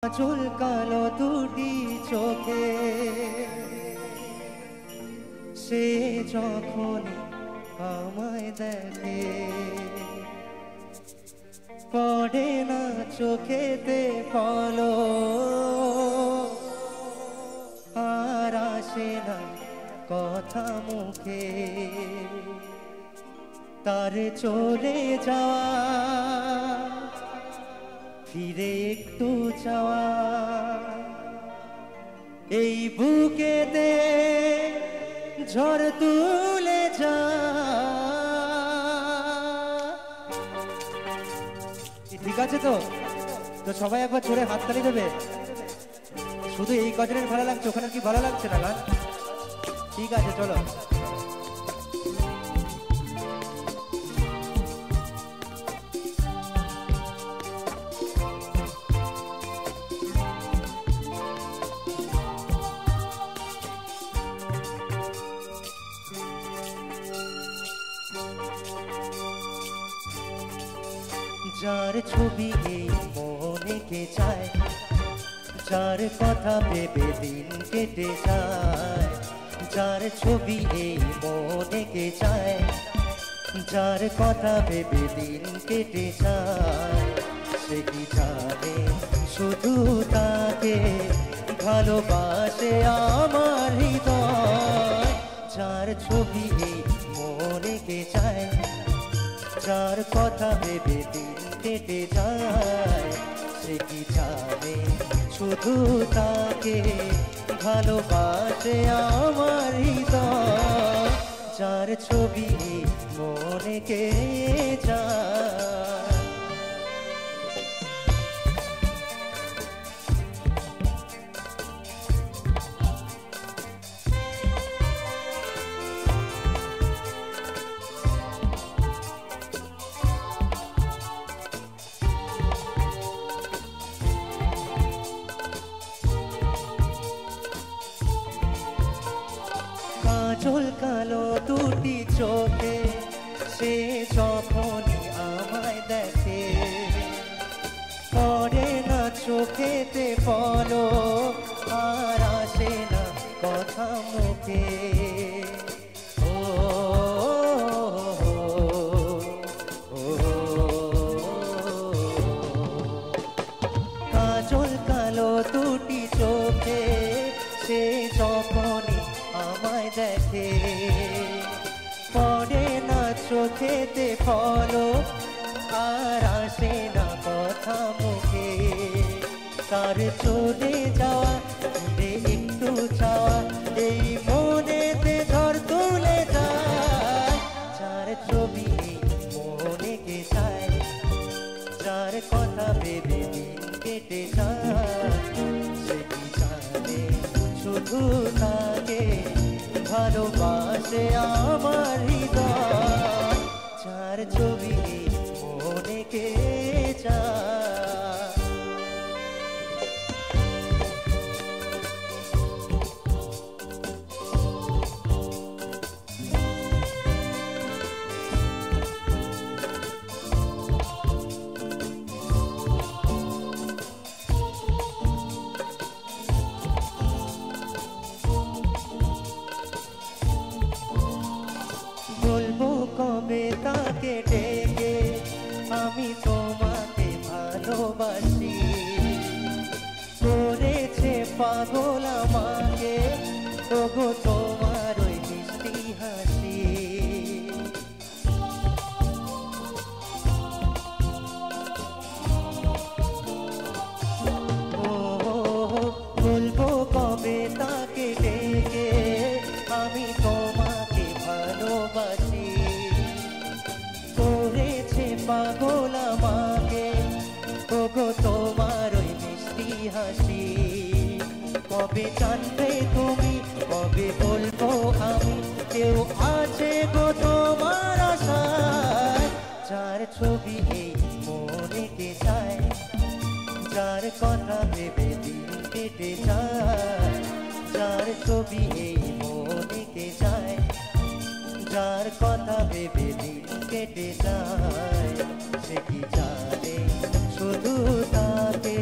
চুলকালো দুটি চোখে সে যখন আমায় দেখে পড়ে না চোখেতে পলো আর আসে না কথা মুখে তার চলে যাওয়া ফিরে একটু চাওয়া এই বুকেতে ঝড় তুলে যা ঠিক আছে তো তো সবাই একবার জোরে হাততালি দেবে শুধু এই কজনের ভালো লাগছে ওখানে কি ভালো লাগছে না গান ঠিক আছে চলো যার ছবি এই মনে কে চায় যার কথা ভেবে দিন কেটে যায় যার ছবি এই মনে কে চায় যার কথা ভেবে দিন কেটে যায় সে কি জানে শুধু তাকে ভালোবাসে আমার হৃদয় যার ছবি এই মনে কে চায় যার কথা ভেবে দিন কেটে যায় সে কি জানে শুধু তাকে ভালোবাসে আমার হৃদয় যার ছবি মনে কে যায় চুলকালো দুটি চোখে সে যখনই আমায় দেখে পড়ে না চোখেতে পলো আর আসে না কথা মুখে চুলকালো দুটি চোখে সে যখনই আমায় দেখে পড়ে না চোখেতে ফলো আর আসে না কথা মুখে তার চলে যাওয়া ফিরে একটু চাওয়া এই মনেতে ঝড় তুলে যায় যার ছবি মনে কে চায় যার কথা ভেবে দিন কেটে যায় সে কি জানে শুধু তাকে ভালোবাসে আমার হৃদয় যার ছবি মনে কে চায় বলবো কবে তাকে ডেকে আমি তোমাকে ভালোবাসি করেছে পাগল আমাকে তবু তোমার ওই মিষ্টি হাসি বলবো কবে তাকে ডেকে আমি তোমাকে ভালোবাসি করেছে পাগল আমাকে ওগো তোমার ওই মিষ্টি হাসি কবে জানবে তুমি কবে বলবো আমি কেউ আছে গো তোমার আশায় যার ছবি এই মনে কে চায় যার কথা ভেবে দিন কেটে যায় যার ছবি এই মনে কে চায় যার কথা ভেবে দিন কেটে যায় সে কি জানে শুধু তাকে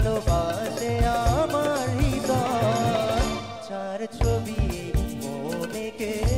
ভালোবাসে আমার হৃদয়, চার ছবি মনে কে